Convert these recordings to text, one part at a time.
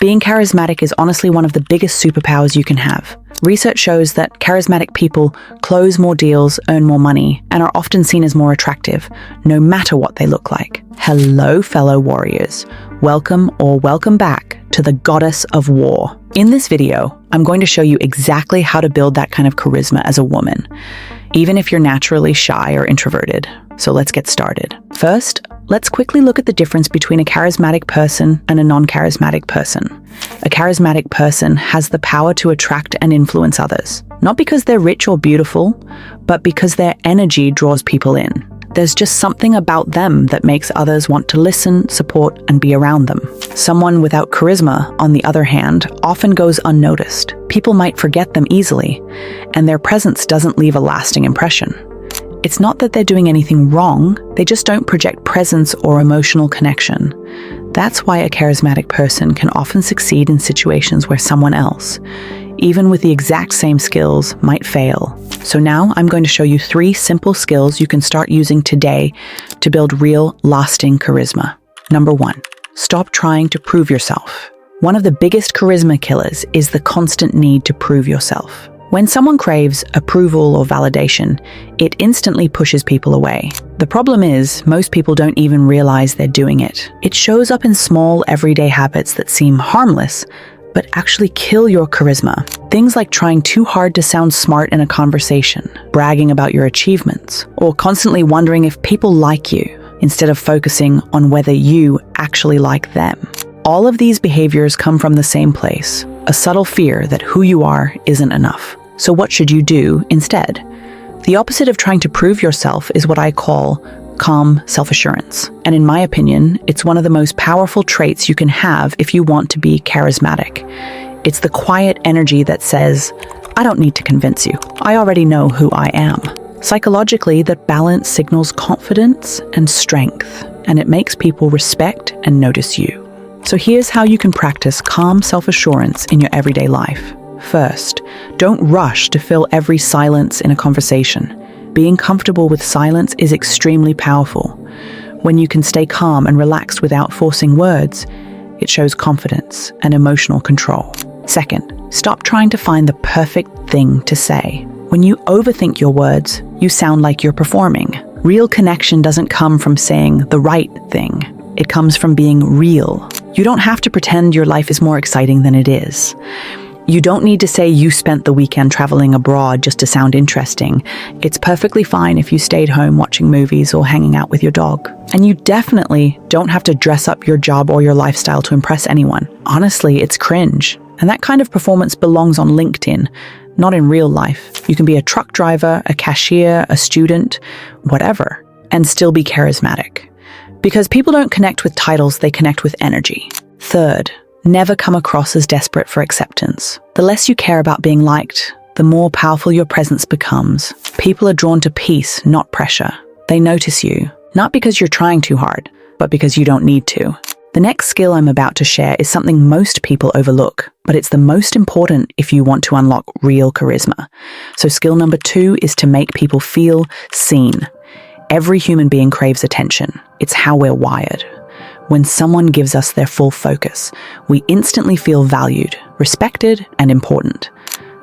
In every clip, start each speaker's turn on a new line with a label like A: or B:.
A: Being charismatic is honestly one of the biggest superpowers you can have. Research shows that charismatic people close more deals, earn more money, and are often seen as more attractive, no matter what they look like. Hello, fellow warriors. Welcome or welcome back to the Goddess of War. In this video, I'm going to show you exactly how to build that kind of charisma as a woman, even if you're naturally shy or introverted. So let's get started. First, let's quickly look at the difference between a charismatic person and a non-charismatic person. A charismatic person has the power to attract and influence others, not because they're rich or beautiful, but because their energy draws people in. There's just something about them that makes others want to listen, support, and be around them. Someone without charisma, on the other hand, often goes unnoticed. People might forget them easily, and their presence doesn't leave a lasting impression. It's not that they're doing anything wrong, they just don't project presence or emotional connection. That's why a charismatic person can often succeed in situations where someone else, even with the exact same skills, might fail. So now I'm going to show you 3 simple skills you can start using today to build real, lasting charisma. Number 1, stop trying to prove yourself. One of the biggest charisma killers is the constant need to prove yourself. When someone craves approval or validation, it instantly pushes people away. The problem is, most people don't even realize they're doing it. It shows up in small, everyday habits that seem harmless, but actually kill your charisma. Things like trying too hard to sound smart in a conversation, bragging about your achievements, or constantly wondering if people like you, instead of focusing on whether you actually like them. All of these behaviors come from the same place, a subtle fear that who you are isn't enough. So what should you do instead? The opposite of trying to prove yourself is what I call calm self-assurance. And in my opinion, it's one of the most powerful traits you can have if you want to be charismatic. It's the quiet energy that says, I don't need to convince you. I already know who I am. Psychologically, that balance signals confidence and strength, and it makes people respect and notice you. So here's how you can practice calm self-assurance in your everyday life. First, don't rush to fill every silence in a conversation. Being comfortable with silence is extremely powerful. When you can stay calm and relaxed without forcing words, it shows confidence and emotional control. Second, stop trying to find the perfect thing to say. When you overthink your words, you sound like you're performing. Real connection doesn't come from saying the right thing. It comes from being real. You don't have to pretend your life is more exciting than it is. You don't need to say you spent the weekend traveling abroad just to sound interesting. It's perfectly fine if you stayed home watching movies or hanging out with your dog. And you definitely don't have to dress up your job or your lifestyle to impress anyone. Honestly, it's cringe. And that kind of performance belongs on LinkedIn, not in real life. You can be a truck driver, a cashier, a student, whatever, and still be charismatic. Because people don't connect with titles, they connect with energy. Third, never come across as desperate for acceptance. The less you care about being liked, the more powerful your presence becomes. People are drawn to peace, not pressure. They notice you, not because you're trying too hard, but because you don't need to. The next skill I'm about to share is something most people overlook, but it's the most important if you want to unlock real charisma. So skill number 2 is to make people feel seen. Every human being craves attention. It's how we're wired. When someone gives us their full focus, we instantly feel valued, respected, and important.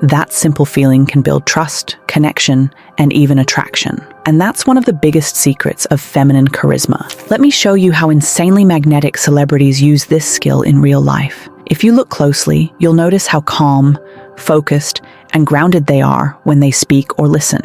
A: That simple feeling can build trust, connection, and even attraction. And that's one of the biggest secrets of feminine charisma. Let me show you how insanely magnetic celebrities use this skill in real life. If you look closely, you'll notice how calm, focused, and grounded they are when they speak or listen.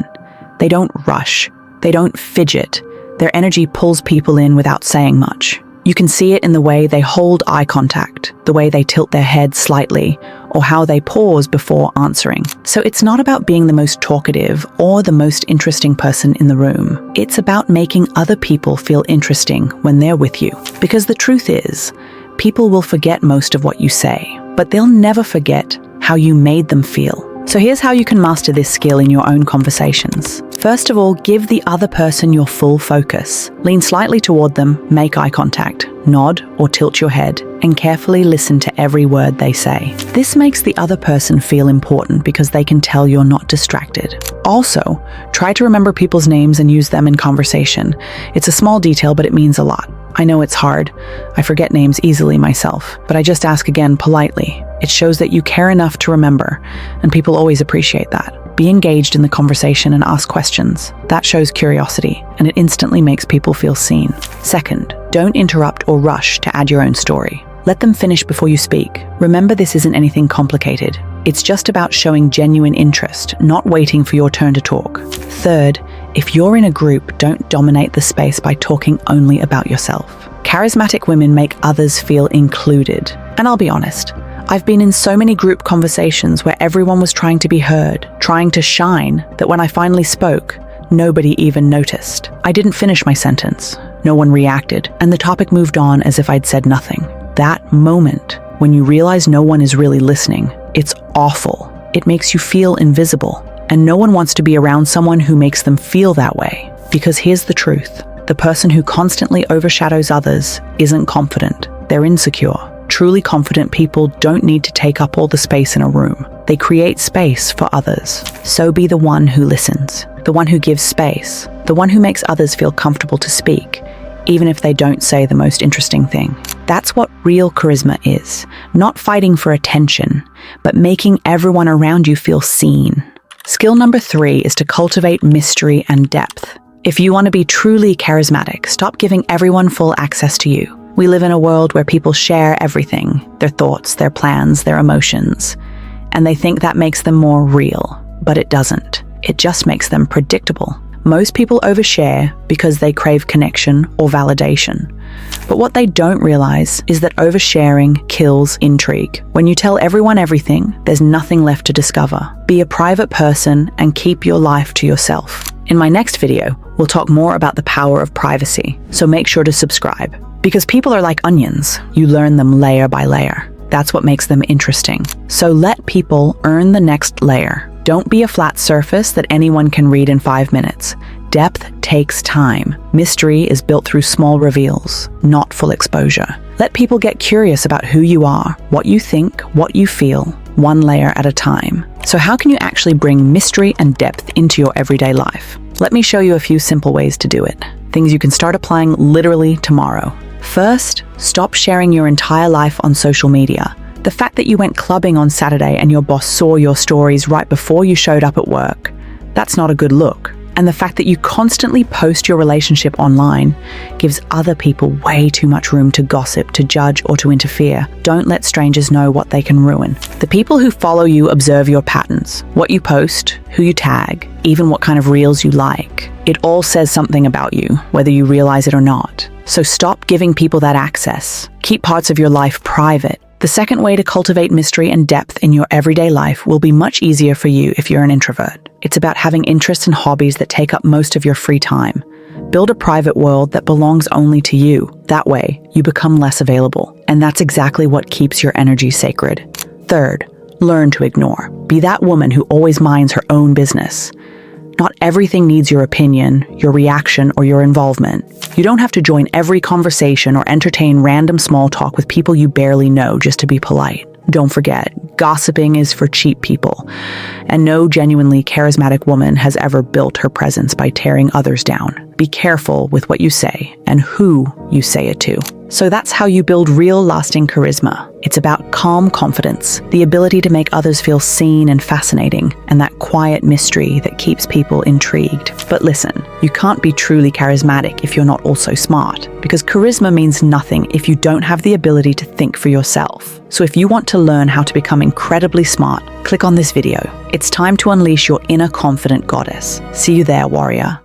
A: They don't rush. They don't fidget. Their energy pulls people in without saying much. You can see it in the way they hold eye contact, the way they tilt their head slightly, or how they pause before answering. So it's not about being the most talkative or the most interesting person in the room. It's about making other people feel interesting when they're with you. Because the truth is, people will forget most of what you say, but they'll never forget how you made them feel. So here's how you can master this skill in your own conversations. First of all, give the other person your full focus. Lean slightly toward them, make eye contact, nod or tilt your head, and carefully listen to every word they say. This makes the other person feel important because they can tell you're not distracted. Also, try to remember people's names and use them in conversation. It's a small detail, but it means a lot. I know it's hard. I forget names easily myself, but I just ask again politely. It shows that you care enough to remember, and people always appreciate that. Be engaged in the conversation and ask questions. That shows curiosity, and it instantly makes people feel seen. Second, don't interrupt or rush to add your own story. Let them finish before you speak. Remember, this isn't anything complicated. It's just about showing genuine interest, not waiting for your turn to talk. Third, if you're in a group, don't dominate the space by talking only about yourself. Charismatic women make others feel included. And I'll be honest, I've been in so many group conversations where everyone was trying to be heard, trying to shine, that when I finally spoke, nobody even noticed. I didn't finish my sentence. No one reacted, and the topic moved on as if I'd said nothing. That moment, when you realize no one is really listening, it's awful. It makes you feel invisible, and no one wants to be around someone who makes them feel that way. Because here's the truth. The person who constantly overshadows others isn't confident. They're insecure. Truly confident people don't need to take up all the space in a room. They create space for others. So be the one who listens, the one who gives space, the one who makes others feel comfortable to speak, even if they don't say the most interesting thing. That's what real charisma is. Not fighting for attention, but making everyone around you feel seen. Skill number 3 is to cultivate mystery and depth. If you want to be truly charismatic, stop giving everyone full access to you. We live in a world where people share everything, their thoughts, their plans, their emotions, and they think that makes them more real, but it doesn't. It just makes them predictable. Most people overshare because they crave connection or validation. But what they don't realize is that oversharing kills intrigue. When you tell everyone everything, there's nothing left to discover. Be a private person and keep your life to yourself. In my next video, we'll talk more about the power of privacy, so make sure to subscribe. Because people are like onions. You learn them layer by layer. That's what makes them interesting. So let people earn the next layer. Don't be a flat surface that anyone can read in 5 minutes. Depth takes time. Mystery is built through small reveals, not full exposure. Let people get curious about who you are, what you think, what you feel, one layer at a time. So how can you actually bring mystery and depth into your everyday life? Let me show you a few simple ways to do it. Things you can start applying literally tomorrow. First, stop sharing your entire life on social media. The fact that you went clubbing on Saturday and your boss saw your stories right before you showed up at work, that's not a good look. And the fact that you constantly post your relationship online gives other people way too much room to gossip, to judge, or to interfere. Don't let strangers know what they can ruin. The people who follow you observe your patterns, what you post, who you tag, even what kind of reels you like. It all says something about you, whether you realize it or not. So stop giving people that access. Keep parts of your life private. The second way to cultivate mystery and depth in your everyday life will be much easier for you if you're an introvert. It's about having interests and hobbies that take up most of your free time. Build a private world that belongs only to you. That way, you become less available. And that's exactly what keeps your energy sacred. Third, learn to ignore. Be that woman who always minds her own business. Not everything needs your opinion, your reaction, or your involvement. You don't have to join every conversation or entertain random small talk with people you barely know just to be polite. Don't forget, gossiping is for cheap people, and no genuinely charismatic woman has ever built her presence by tearing others down. Be careful with what you say and who you say it to. So that's how you build real, lasting charisma. It's about calm confidence, the ability to make others feel seen and fascinating, and that quiet mystery that keeps people intrigued. But listen, you can't be truly charismatic if you're not also smart, because charisma means nothing if you don't have the ability to think for yourself. So if you want to learn how to become incredibly smart, click on this video. It's time to unleash your inner confident goddess. See you there, warrior.